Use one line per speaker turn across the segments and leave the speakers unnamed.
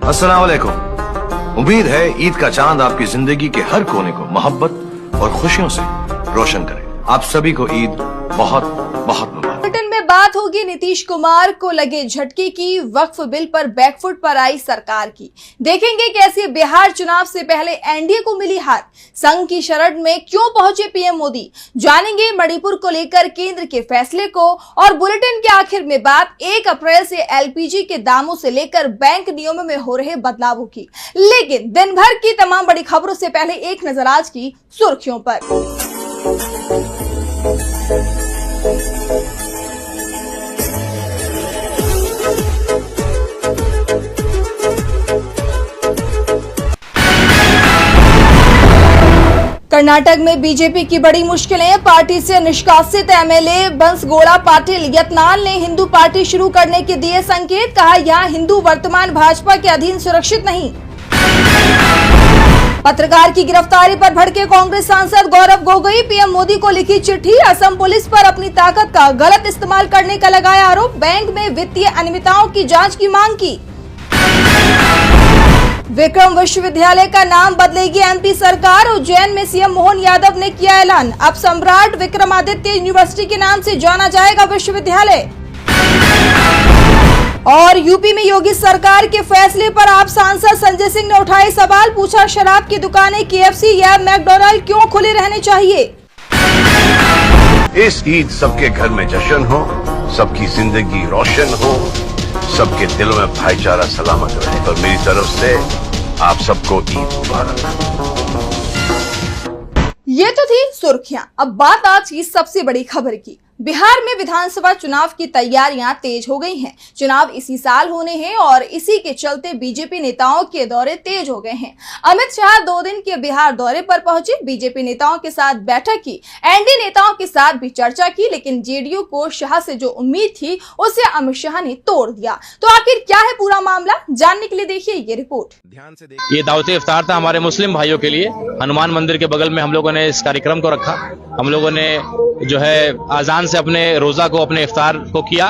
अस्सलाम वालेकुम। उम्मीद है ईद का चांद आपकी जिंदगी के हर कोने को मोहब्बत और खुशियों से रोशन करे। आप सभी को ईद बहुत बहुत मुबारक।
बुलेटिन में बात होगी नीतीश कुमार को लगे झटके की। वक्फ बिल पर बैकफुट पर आई सरकार की। देखेंगे कैसे बिहार चुनाव से पहले एनडीए को मिली हार। संघ की शरण में क्यों पहुंचे पीएम मोदी। जानेंगे मणिपुर को लेकर केंद्र के फैसले को। और बुलेटिन के आखिर में बात 1 अप्रैल से एलपीजी के दामों से लेकर बैंक नियमों में हो रहे बदलावों की। लेकिन दिन भर की तमाम बड़ी खबरों से पहले एक नजर आज की सुर्खियों पर। कर्नाटक में बीजेपी की बड़ी मुश्किलें। पार्टी से निष्कासित एमएलए बंसगोड़ा पाटिल यत्नाल ने हिंदू पार्टी शुरू करने के दिए संकेत। कहा यहां हिंदू वर्तमान भाजपा के अधीन सुरक्षित नहीं। पत्रकार की गिरफ्तारी पर भड़के कांग्रेस सांसद गौरव गोगोई। पीएम मोदी को लिखी चिट्ठी। असम पुलिस पर अपनी ताकत का गलत इस्तेमाल करने का लगाया आरोप। बैंक में वित्तीय अनियमितताओं की जांच की मांग की। विक्रम विश्वविद्यालय का नाम बदलेगी एमपी सरकार। उज्जैन में सीएम मोहन यादव ने किया ऐलान। अब सम्राट विक्रमादित्य यूनिवर्सिटी के नाम से जाना जाएगा विश्वविद्यालय। और यूपी में योगी सरकार के फैसले पर आप सांसद संजय सिंह ने उठाए सवाल। पूछा शराब की दुकानें केएफसी या मैकडॉनल्ड क्यों खुले रहने चाहिए।
इस ईद सबके घर में जश्न हो, सबकी जिंदगी रोशन हो, सबके दिलों में भाईचारा सलामत रहे। और मेरी तरफ से आप सबको ईद मुबारक।
ये तो थी सुर्खियां। अब बात आज की सबसे बड़ी खबर की। बिहार में विधानसभा चुनाव की तैयारियां तेज हो गई हैं। चुनाव इसी साल होने हैं और इसी के चलते बीजेपी नेताओं के दौरे तेज हो गए हैं। अमित शाह 2 दिन के बिहार दौरे पर पहुंचे। बीजेपी नेताओं के साथ बैठक की। एनडीए नेताओं के साथ भी चर्चा की। लेकिन जेडीयू को शाह से जो उम्मीद थी उसे अमित शाह ने तोड़ दिया। तो आखिर क्या है पूरा मामला, जानने के लिए देखिए ये रिपोर्ट।
ध्यान से देखिए। ये दावते इफ्तार था हमारे मुस्लिम भाइयों के लिए। हनुमान मंदिर के बगल में हम लोगों ने इस कार्यक्रम को रखा। हम लोगों ने जो है आजान से अपने रोजा को, अपने इफ्तार को किया।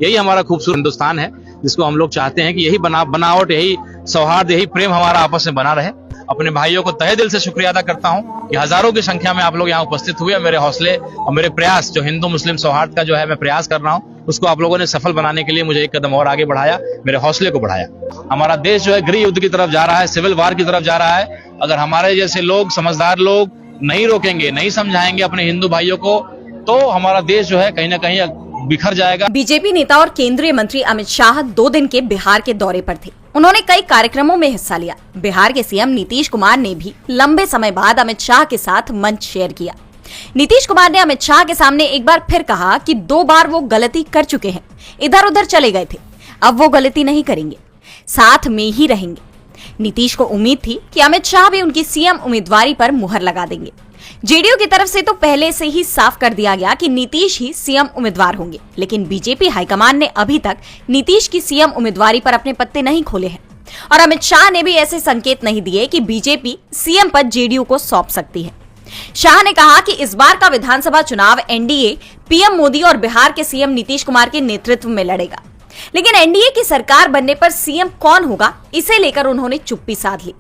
यही हमारा खूबसूरत हिंदुस्तान है जिसको हम लोग चाहते हैं कि यही बनावट, यही सौहार्द, यही प्रेम हमारा आपस में बना रहे। अपने भाइयों को तहे दिल से शुक्रिया अदा करता हूं कि हजारों की संख्या में आप लोग यहाँ उपस्थित हुए। मेरे हौसले और मेरे प्रयास, जो हिंदू मुस्लिम सौहार्द का जो है मैं प्रयास कर रहा हूँ, उसको आप लोगों ने सफल बनाने के लिए मुझे एक कदम और आगे बढ़ाया, मेरे हौसले को बढ़ाया। हमारा देश जो है गृह युद्ध की तरफ जा रहा है, सिविल वार की तरफ जा रहा है। अगर हमारे जैसे लोग, समझदार लोग नहीं रोकेंगे, नहीं समझाएंगे अपने हिंदू भाइयों को, तो हमारा देश जो है कहीं ना कहीं बिखर जाएगा।
बीजेपी नेता और केंद्रीय मंत्री अमित शाह 2 दिन के बिहार के दौरे पर थे। उन्होंने कई कार्यक्रमों में हिस्सा लिया। बिहार के सीएम नीतीश कुमार ने भी लंबे समय बाद अमित शाह के साथ मंच शेयर किया। नीतीश कुमार ने अमित शाह के सामने एक बार फिर कहा कि 2 बार वो गलती कर चुके हैं, इधर उधर चले गए थे, अब वो गलती नहीं करेंगे, साथ में ही रहेंगे। नीतीश को उम्मीद थी कि अमित शाह भी उनकी सीएम उम्मीदवारी पर मुहर लगा देंगे। जेडीयू की तरफ से तो पहले से ही साफ कर दिया गया कि नीतीश ही सीएम उम्मीदवार होंगे। लेकिन बीजेपी हाईकमान ने अभी तक नीतीश की सीएम उम्मीदवारी पर अपने पत्ते नहीं खोले हैं। और अमित शाह ने भी ऐसे संकेत नहीं दिए कि बीजेपी सीएम पद जेडीयू को सौंप सकती है। शाह ने कहा कि इस बार का विधानसभा चुनाव एनडीए पीएम मोदी और बिहार के सीएम नीतीश कुमार के नेतृत्व में लड़ेगा। लेकिन एनडीए की सरकार बनने पर सीएम कौन होगा, इसे लेकर उन्होंने चुप्पी साध ली।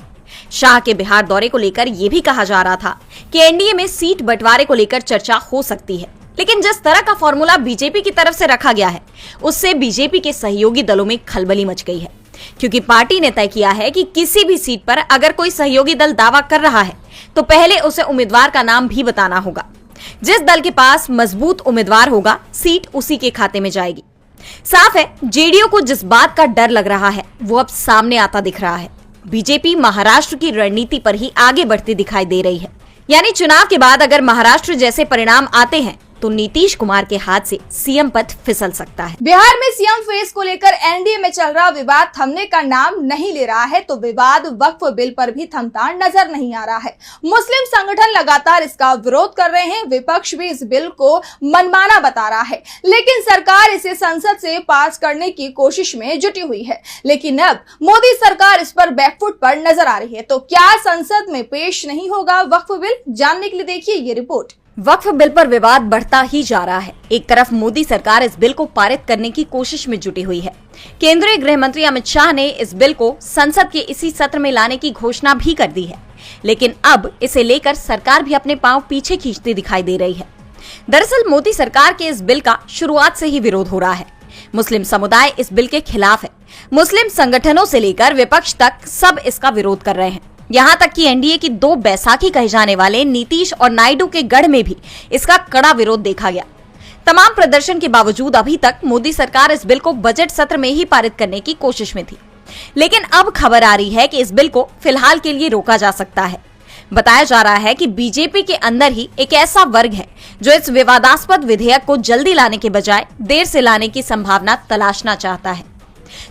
शाह के बिहार दौरे को लेकर यह भी कहा जा रहा था कि एनडीए में सीट बंटवारे को लेकर चर्चा हो सकती है। लेकिन जिस तरह का फॉर्मूला बीजेपी की तरफ से रखा गया है, उससे बीजेपी के सहयोगी दलों में खलबली मच गई है। क्योंकि पार्टी ने तय किया है कि किसी भी सीट पर अगर कोई सहयोगी दल दावा कर रहा है तो पहले उसे उम्मीदवार का नाम भी बताना होगा। जिस दल के पास मजबूत उम्मीदवार होगा, सीट उसी के खाते में जाएगी। साफ है, जेडीयू को जिस बात का डर लग रहा है वो अब सामने आता दिख रहा है। बीजेपी महाराष्ट्र की रणनीति पर ही आगे बढ़ती दिखाई दे रही है। यानी चुनाव के बाद अगर महाराष्ट्र जैसे परिणाम आते हैं तो नीतीश कुमार के हाथ से सीएम पद फिसल सकता है।
बिहार में सीएम फेस को लेकर एनडीए में चल रहा विवाद थमने का नाम नहीं ले रहा है, तो विवाद वक्फ बिल पर भी थमता नजर नहीं आ रहा है। मुस्लिम संगठन लगातार इसका विरोध कर रहे हैं। विपक्ष भी इस बिल को मनमाना बता रहा है, लेकिन सरकार इसे संसद से पास करने की कोशिश में जुटी हुई है। लेकिन अब मोदी सरकार इस पर बैकफुट पर नजर आ रही है। तो क्या संसद में पेश नहीं होगा वक्फ बिल, जानने के लिए देखिए ये रिपोर्ट।
वक्फ बिल पर विवाद बढ़ता ही जा रहा है। एक तरफ मोदी सरकार इस बिल को पारित करने की कोशिश में जुटी हुई है। केंद्रीय गृह मंत्री अमित शाह ने इस बिल को संसद के इसी सत्र में लाने की घोषणा भी कर दी है, लेकिन अब इसे लेकर सरकार भी अपने पांव पीछे खींचती दिखाई दे रही है। दरअसल मोदी सरकार के इस बिल का शुरुआत से ही विरोध हो रहा है। मुस्लिम समुदाय इस बिल के खिलाफ है। मुस्लिम संगठनों से लेकर विपक्ष तक सब इसका विरोध कर रहे हैं। यहाँ तक कि एनडीए की दो बैसाखी कहे जाने वाले नीतीश और नायडू के गढ़ में भी इसका कड़ा विरोध देखा गया। तमाम प्रदर्शन के बावजूद अभी तक मोदी सरकार इस बिल को बजट सत्र में ही पारित करने की कोशिश में थी, लेकिन अब खबर आ रही है कि इस बिल को फिलहाल के लिए रोका जा सकता है। बताया जा रहा है कि बीजेपी के अंदर ही एक ऐसा वर्ग है जो इस विवादास्पद विधेयक को जल्दी लाने के बजाय देर से लाने की संभावना तलाशना चाहता है।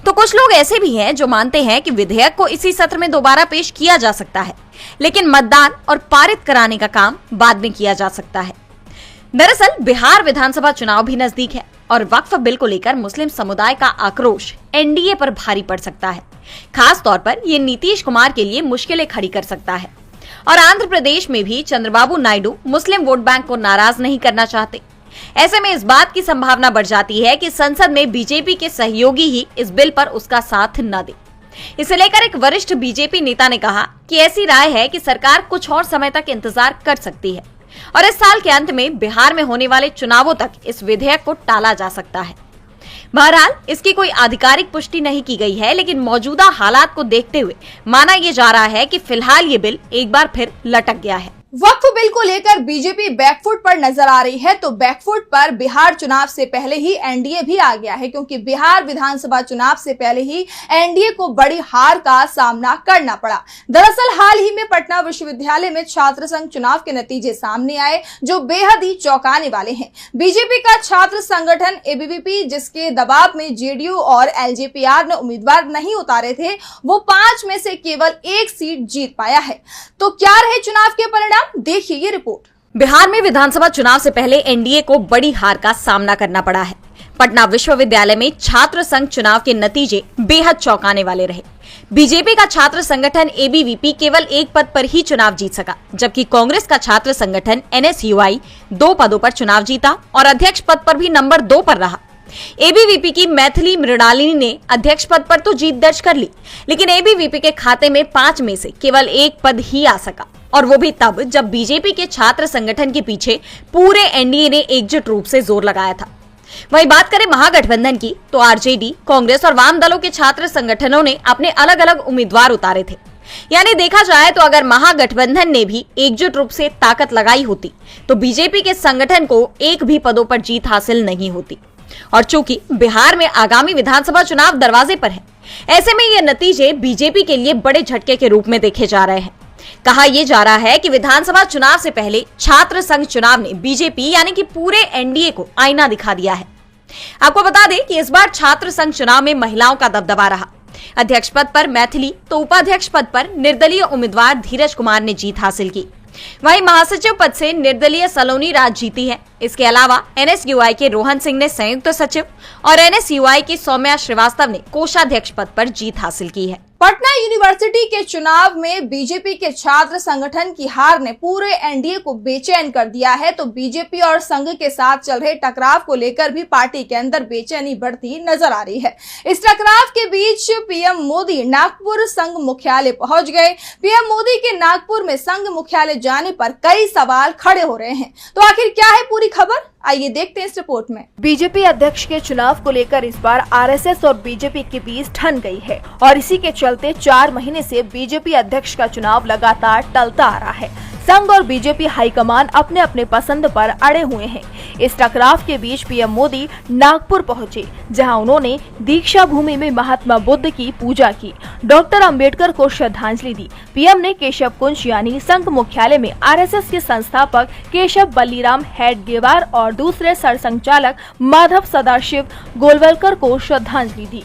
तो कुछ लोग ऐसे भी हैं जो मानते हैं कि विधेयक को इसी सत्र में दोबारा पेश किया जा सकता है, लेकिन मतदान और पारित कराने का काम बाद में किया जा सकता है। दरअसल बिहार विधानसभा चुनाव भी नजदीक है और वक्फ बिल को लेकर मुस्लिम समुदाय का आक्रोश एनडीए पर भारी पड़ सकता है। खास तौर पर ये नीतीश कुमार के लिए मुश्किलें खड़ी कर सकता है। और आंध्र प्रदेश में भी चंद्रबाबू नायडू मुस्लिम वोट बैंक को नाराज नहीं करना चाहते। ऐसे में इस बात की संभावना बढ़ जाती है कि संसद में बीजेपी के सहयोगी ही इस बिल पर उसका साथ न दे। इसे लेकर एक वरिष्ठ बीजेपी नेता ने कहा कि ऐसी राय है कि सरकार कुछ और समय तक इंतजार कर सकती है और इस साल के अंत में बिहार में होने वाले चुनावों तक इस विधेयक को टाला जा सकता है। बहरहाल इसकी कोई आधिकारिक पुष्टि नहीं की गई है, लेकिन मौजूदा हालात को देखते हुए माना यह जा रहा है कि फिलहाल ये बिल एक बार फिर लटक गया है।
वक्फ बिल को लेकर बीजेपी बैकफुट पर नजर आ रही है, तो बैकफुट पर बिहार चुनाव से पहले ही एनडीए भी आ गया है, क्योंकि बिहार विधानसभा चुनाव से पहले ही एनडीए को बड़ी हार का सामना करना पड़ा। दरअसल हाल ही में पटना विश्वविद्यालय में छात्र संघ चुनाव के नतीजे सामने आए जो बेहद ही चौंकाने वाले हैं। बीजेपी का छात्र संगठन एबीवीपी, जिसके दबाव में जेडीयू और एलजेपीआर ने उम्मीदवार नहीं उतारे थे, वो 5 में से केवल 1 सीट जीत पाया है। तो क्या रहे चुनाव के परिणाम, देखिए ये रिपोर्ट।
बिहार में विधानसभा चुनाव से पहले एनडीए को बड़ी हार का सामना करना पड़ा है। पटना विश्वविद्यालय में छात्र संघ चुनाव के नतीजे बेहद चौंकाने वाले रहे। बीजेपी का छात्र संगठन एबीवीपी केवल 1 पद पर ही चुनाव जीत सका, जबकि कांग्रेस का छात्र संगठन एनएसयूआई 2 पदों पर चुनाव जीता और अध्यक्ष पद पर भी नंबर 2 पर रहा। एबीवीपी की मैथिली मृणालिनी ने अध्यक्ष पद पर तो जीत दर्ज कर ली, लेकिन एबीवीपी के खाते में 5 में से केवल 1 पद ही आ सका, और वो भी तब जब बीजेपी के छात्र संगठन के पीछे पूरे एनडीए ने एकजुट रूप से जोर लगाया था। वहीं बात करें महागठबंधन की, तो आरजेडी, कांग्रेस और वाम दलों के छात्र संगठनों ने अपने अलग अलग उम्मीदवार उतारे थे। यानी देखा जाए तो अगर महागठबंधन ने भी एकजुट रूप से ताकत लगाई होती तो बीजेपी के संगठन को 1 भी पदों पर जीत हासिल नहीं होती। और चूंकि बिहार में आगामी विधानसभा चुनाव दरवाजे पर है, ऐसे में ये नतीजे बीजेपी के लिए बड़े झटके के रूप में देखे जा रहे हैं। कहा यह जा रहा है कि विधानसभा चुनाव से पहले छात्र संघ चुनाव ने बीजेपी यानी कि पूरे एनडीए को आईना दिखा दिया है। आपको बता दें कि इस बार छात्र संघ चुनाव में महिलाओं का दबदबा रहा। अध्यक्ष पद पर मैथिली तो उपाध्यक्ष पद पर निर्दलीय उम्मीदवार धीरज कुमार ने जीत हासिल की। वहीं महासचिव पद से निर्दलीय सलोनी राज जीती है। इसके अलावा एनएसयूआई के रोहन सिंह ने संयुक्त सचिव और एनएसयूआई की सौम्या श्रीवास्तव ने कोषाध्यक्ष पद पर जीत हासिल की है।
पटना यूनिवर्सिटी के चुनाव में बीजेपी के छात्र संगठन की हार ने पूरे एनडीए को बेचैन कर दिया है। तो बीजेपी और संघ के साथ चल रहे टकराव को लेकर भी पार्टी के अंदर बेचैनी बढ़ती नजर आ रही है। इस टकराव के बीच पीएम मोदी नागपुर संघ मुख्यालय पहुंच गए। पीएम मोदी के नागपुर में संघ मुख्यालय जाने पर कई सवाल खड़े हो रहे हैं। तो आखिर क्या है पूरी खबर, आइए देखते हैं इस रिपोर्ट में।
बीजेपी अध्यक्ष के चुनाव को लेकर इस बार आरएसएस और बीजेपी के बीच ठन गई है और इसी के चलते 4 महीने से बीजेपी अध्यक्ष का चुनाव लगातार टलता आ रहा है। संघ और बीजेपी हाईकमान अपने अपने पसंद पर अड़े हुए हैं। इस टकराव के बीच पीएम मोदी नागपुर पहुंचे, जहां उन्होंने दीक्षा भूमि में महात्मा बुद्ध की पूजा की, डॉक्टर अंबेडकर को श्रद्धांजलि दी। पीएम ने केशव कुंज यानी संघ मुख्यालय में आरएसएस के संस्थापक केशव बल्लीराम हेडगेवार और दूसरे सरसंघचालक माधव सदाशिव गोलवलकर को श्रद्धांजलि दी।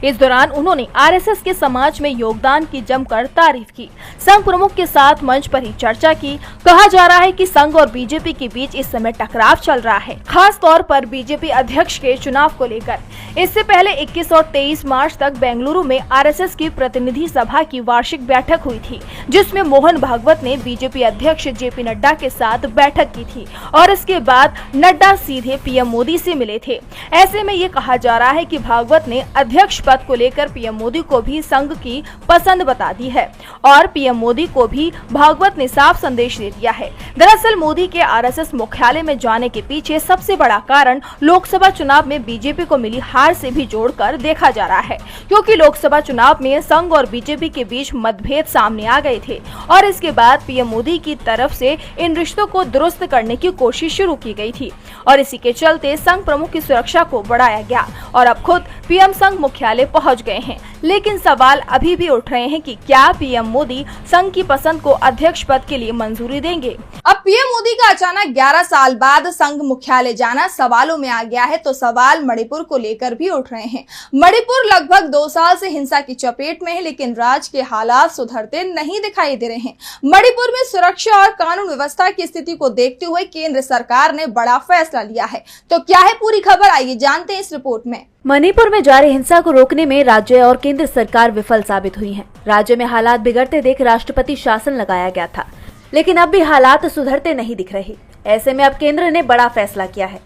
इस दौरान उन्होंने आरएसएस के समाज में योगदान की जमकर तारीफ की। संघ प्रमुख के साथ मंच पर ही चर्चा की। कहा जा रहा है कि संघ और बीजेपी के बीच इस समय टकराव चल रहा है, खास तौर पर बीजेपी अध्यक्ष के चुनाव को लेकर। इससे पहले 21 और 23 मार्च तक बेंगलुरु में आरएसएस की प्रतिनिधि सभा की वार्षिक बैठक हुई थी, जिसमें मोहन भागवत ने बीजेपी अध्यक्ष जेपी नड्डा के साथ बैठक की थी और इसके बाद नड्डा सीधे पीएम मोदी से मिले थे। ऐसे में ये कहा जा रहा है कि भागवत ने अध्यक्ष पद को लेकर पीएम मोदी को भी संघ की पसंद बता दी है और पीएम मोदी को भी भागवत ने साफ संदेश दे दिया है। दरअसल मोदी के आरएसएस मुख्यालय में जाने के पीछे सबसे बड़ा कारण लोकसभा चुनाव में बीजेपी को मिली हार से भी जोड़कर देखा जा रहा है, क्योंकि लोकसभा चुनाव में संघ और बीजेपी के बीच मतभेद सामने आ गए थे और इसके बाद पीएम मोदी की तरफ से इन रिश्तों को दुरुस्त करने की कोशिश शुरू की गई थी और इसी के चलते संघ प्रमुख की सुरक्षा को बढ़ाया गया और अब खुद पीएम संघ मुख्यालय पहुंच गए हैं। लेकिन सवाल अभी भी उठ रहे हैं कि क्या पीएम मोदी संघ की पसंद को अध्यक्ष पद के लिए मंजूरी देंगे।
अब पीएम मोदी का अचानक 11 साल बाद संघ मुख्यालय जाना सवालों में आ गया है, तो सवाल मणिपुर को लेकर भी उठ रहे हैं। मणिपुर लगभग 2 साल से हिंसा की चपेट में है, लेकिन राज्य के हालात सुधरते नहीं दिखाई दे रहे हैं। मणिपुर में सुरक्षा और कानून व्यवस्था की स्थिति को देखते हुए केंद्र सरकार ने बड़ा फैसला लिया है। तो क्या है पूरी खबर, आइए जानते हैं इस रिपोर्ट में।
मणिपुर में जारी हिंसा को रोकने में राज्य और केंद्र सरकार विफल साबित हुई है। राज्य में हालात बिगड़ते देख राष्ट्रपति शासन लगाया गया था, लेकिन अब भी हालात सुधरते नहीं दिख रहे। ऐसे में अब केंद्र ने बड़ा फैसला किया है।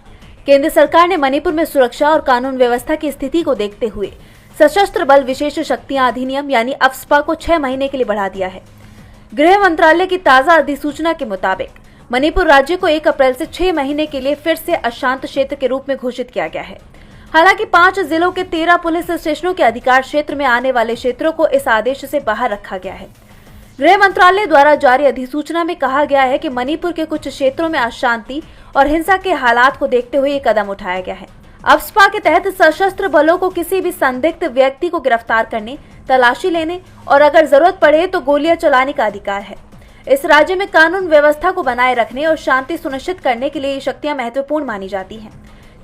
केंद्र सरकार ने मणिपुर में सुरक्षा और कानून व्यवस्था की स्थिति को देखते हुए सशस्त्र बल विशेष शक्तियां अधिनियम यानी अफ्स्पा को 6 महीने के लिए बढ़ा दिया है। गृह मंत्रालय की ताजा अधिसूचना के मुताबिक मणिपुर राज्य को 1 अप्रैल से 6 महीने के लिए फिर से अशांत क्षेत्र के रूप में घोषित किया गया है। हालांकि 5 जिलों के 13 पुलिस स्टेशनों के अधिकार क्षेत्र में आने वाले क्षेत्रों को इस आदेश से बाहर रखा गया है। गृह मंत्रालय द्वारा जारी अधिसूचना में कहा गया है कि मणिपुर के कुछ क्षेत्रों में अशांति और हिंसा के हालात को देखते हुए ये कदम उठाया गया है। अफ्स्पा के तहत सशस्त्र बलों को किसी भी संदिग्ध व्यक्ति को गिरफ्तार करने, तलाशी लेने और अगर जरूरत पड़े तो गोलियां चलाने का अधिकार है। इस राज्य में कानून व्यवस्था को बनाए रखने और शांति सुनिश्चित करने के लिए ये शक्तियां महत्वपूर्ण मानी जाती हैं,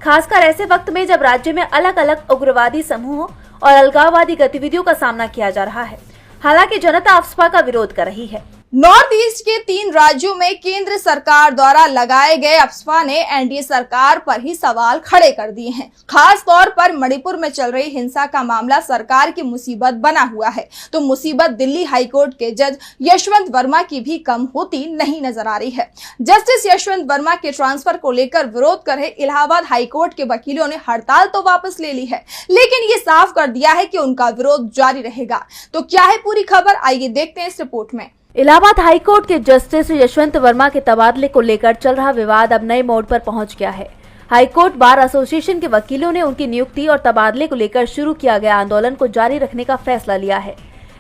खासकर ऐसे वक्त में जब राज्य में अलग अलग उग्रवादी समूहों और अलगाववादी गतिविधियों का सामना किया जा रहा है। हालांकि जनता अफ्स्पा का विरोध कर रही है।
नॉर्थ ईस्ट के 3 राज्यों में केंद्र सरकार द्वारा लगाए गए अफ्स्पा ने एनडीए सरकार पर ही सवाल खड़े कर दिए हैं। खास तौर पर मणिपुर में चल रही हिंसा का मामला सरकार की मुसीबत बना हुआ है, तो मुसीबत दिल्ली हाईकोर्ट के जज यशवंत वर्मा की भी कम होती नहीं नजर आ रही है। जस्टिस यशवंत वर्मा के ट्रांसफर को लेकर विरोध कर रहे इलाहाबाद हाईकोर्ट के वकीलों ने हड़ताल तो वापस ले ली है, लेकिन ये साफ कर दिया है कि उनका विरोध जारी रहेगा। तो क्या है पूरी खबर, आइए देखते हैं इस रिपोर्ट में।
इलाहाबाद हाईकोर्ट के जस्टिस यशवंत वर्मा के तबादले को लेकर चल रहा विवाद अब नए मोड़ पर पहुंच गया है। हाईकोर्ट बार एसोसिएशन के वकीलों ने उनकी नियुक्ति और तबादले को लेकर शुरू किया गया आंदोलन को जारी रखने का फैसला लिया है,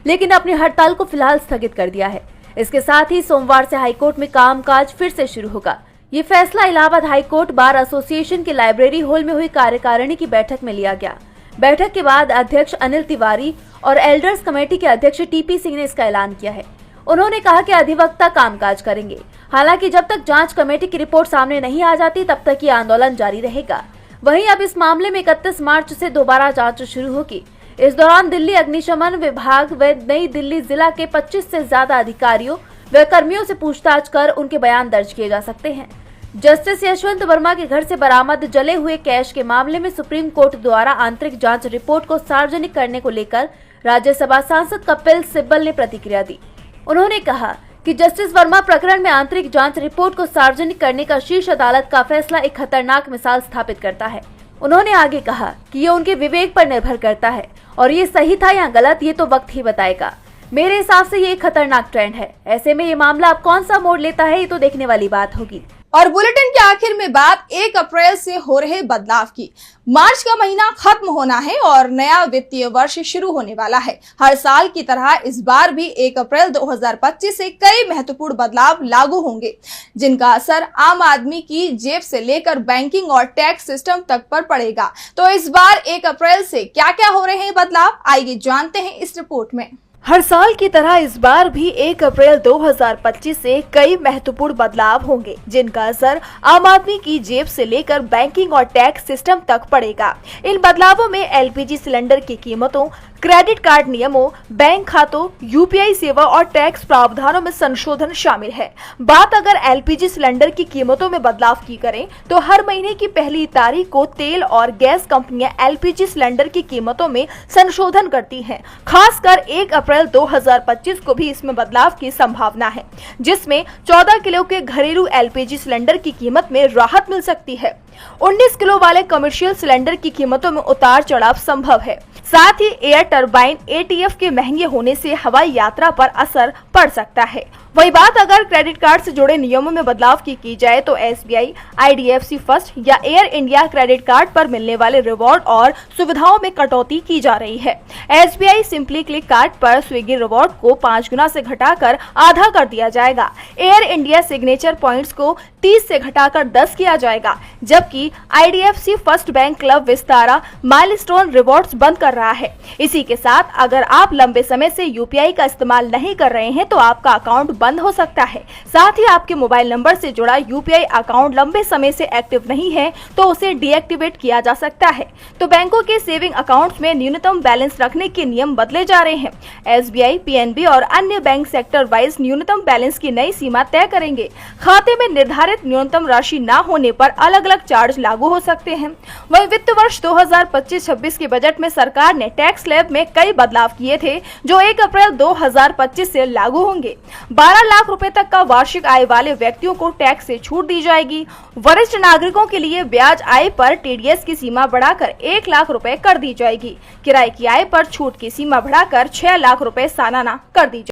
लेकिन अपनी हड़ताल को फिलहाल स्थगित कर दिया है। इसके साथ ही सोमवार से हाईकोर्ट में कामकाज फिर से शुरू होगा। ये फैसला इलाहाबाद हाईकोर्ट बार एसोसिएशन के लाइब्रेरी हॉल में हुई कार्यकारिणी की बैठक में लिया गया। बैठक के बाद अध्यक्ष अनिल तिवारी और एल्डर्स कमेटी के अध्यक्ष टीपी सिंह ने इसका ऐलान किया है। उन्होंने कहा कि अधिवक्ता कामकाज करेंगे। हालांकि जब तक जांच कमेटी की रिपोर्ट सामने नहीं आ जाती तब तक ये आंदोलन जारी रहेगा। वहीं अब इस मामले में 31 मार्च से दोबारा जांच शुरू होगी। इस दौरान दिल्ली अग्निशमन विभाग व नई दिल्ली जिला के 25 से ज्यादा अधिकारियों व कर्मियों से पूछताछ कर उनके बयान दर्ज किए जा सकते हैं। जस्टिस यशवंत वर्मा के घर से बरामद जले हुए कैश के मामले में सुप्रीम कोर्ट द्वारा आंतरिक जांच रिपोर्ट को सार्वजनिक करने को लेकर राज्यसभा सांसद कपिल सिब्बल ने प्रतिक्रिया दी। उन्होंने कहा कि जस्टिस वर्मा प्रकरण में आंतरिक जांच रिपोर्ट को सार्वजनिक करने का शीर्ष अदालत का फैसला एक खतरनाक मिसाल स्थापित करता है। उन्होंने आगे कहा कि ये उनके विवेक पर निर्भर करता है और ये सही था या गलत ये तो वक्त ही बताएगा। मेरे हिसाब से ये एक खतरनाक ट्रेंड है। ऐसे में ये मामला अब कौन सा मोड़ लेता है ये तो देखने वाली बात होगी।
और बुलेटिन के आखिर में बात 1 अप्रैल से हो रहे बदलाव की। मार्च का महीना खत्म होना है और नया वित्तीय वर्ष शुरू होने वाला है। हर साल की तरह इस बार भी 1 अप्रैल 2025 से कई महत्वपूर्ण बदलाव लागू होंगे, जिनका असर आम आदमी की जेब से लेकर बैंकिंग और टैक्स सिस्टम तक पर पड़ेगा। तो इस बार 1 अप्रैल से क्या क्या हो रहे हैं बदलाव, आइए जानते हैं इस रिपोर्ट में।
हर साल की तरह इस बार भी 1 अप्रैल 2025 से कई महत्वपूर्ण बदलाव होंगे, जिनका असर आम आदमी की जेब से लेकर बैंकिंग और टैक्स सिस्टम तक पड़ेगा। इन बदलावों में एलपीजी सिलेंडर की कीमतों, क्रेडिट कार्ड नियमों, बैंक खातों, यूपीआई सेवा और टैक्स प्रावधानों में संशोधन शामिल है। बात अगर एलपीजी सिलेंडर की कीमतों में बदलाव की करें तो हर महीने की पहली तारीख को तेल और गैस कंपनियां एलपीजी सिलेंडर की कीमतों में संशोधन करती हैं। खासकर 1 अप्रैल 2025 को भी इसमें बदलाव की संभावना है, जिसमें 14 किलो के घरेलू एलपीजी सिलेंडर की कीमत में राहत मिल सकती है। 19 किलो वाले कमर्शियल सिलेंडर की कीमतों में उतार चढ़ाव संभव है। साथ ही एयर टरबाइन एटीएफ के महंगे होने से हवाई यात्रा पर असर पड़ सकता है। वही बात अगर क्रेडिट कार्ड से जुड़े नियमों में बदलाव की जाए तो एसबीआई, आईडीएफसी फर्स्ट या एयर इंडिया क्रेडिट कार्ड पर मिलने वाले रिवॉर्ड और सुविधाओं में कटौती की जा रही है। एसबीआई सिंपली क्लिक कार्ड पर स्विगी रिवॉर्ड को 5 गुना से घटाकर आधा कर दिया जाएगा। एयर इंडिया सिग्नेचर पॉइंट्स को 30 से घटाकर 10 किया जाएगा, जबकि IDFC first bank club Vistara milestone rewards बंद कर रहा है। इसी के साथ अगर आप लंबे समय से यूपीआई का इस्तेमाल नहीं कर रहे हैं तो आपका अकाउंट बंद हो सकता है। साथ ही आपके मोबाइल नंबर से जुड़ा यूपीआई अकाउंट लंबे समय से एक्टिव नहीं है तो उसे डीएक्टिवेट किया जा सकता है। तो बैंकों के सेविंग अकाउंट्स में न्यूनतम बैलेंस रखने के नियम बदले जा रहे हैं। एसबीआई, पीएनबी और अन्य बैंक सेक्टर वाइज न्यूनतम बैलेंस की नई सीमा तय करेंगे। खाते में निर्धारित न्यूनतम राशि न होने पर अलग अलग चार्ज लागू हो सकते हैं। वहीं वित्त वर्ष 2025-26 के बजट में सरकार ने टैक्स स्लैब में कई बदलाव किए थे, जो 1 अप्रैल 2025 से लागू होंगे। 12 लाख रुपए तक का वार्षिक आय वाले व्यक्तियों को टैक्स से छूट दी जाएगी। वरिष्ठ नागरिकों के लिए ब्याज आय पर टीडीएस की सीमा बढ़ाकर 1 लाख रुपए कर दी जाएगी। किराए की आय पर छूट की सीमा बढ़ाकर 6 लाख रुपए सालाना कर दी जाएगी।